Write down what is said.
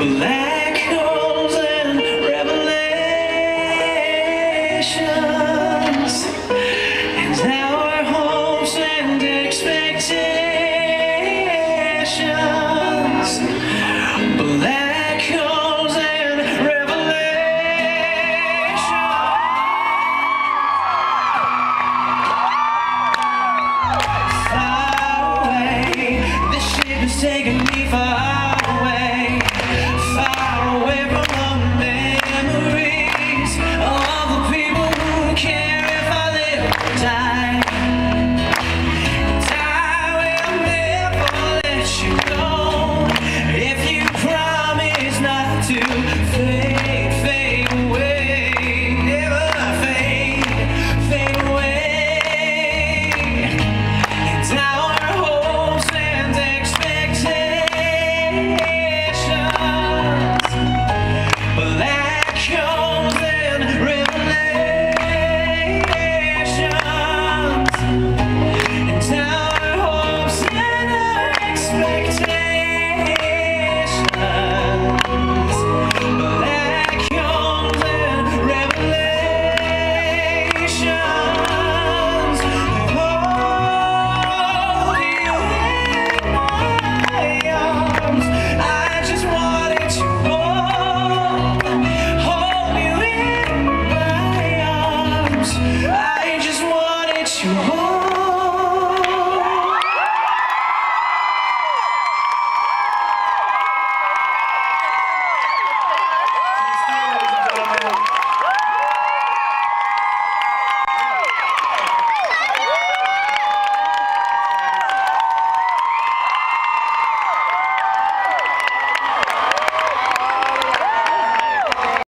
Black holes and revelations, and our hopes and expectations. Black holes and revelations. Far away, this ship is taking me far away. Far away from the memories of the people who care if I live or die. And I will never let you go if you promise not to fade, fade away. Never fade, fade away. And our hopes and expectations. Black holes and revelations, and our hopes and our expectations. Black holes and revelations. Hold you in my arms. I just wanted to hold you in my arms. I just wanted to hold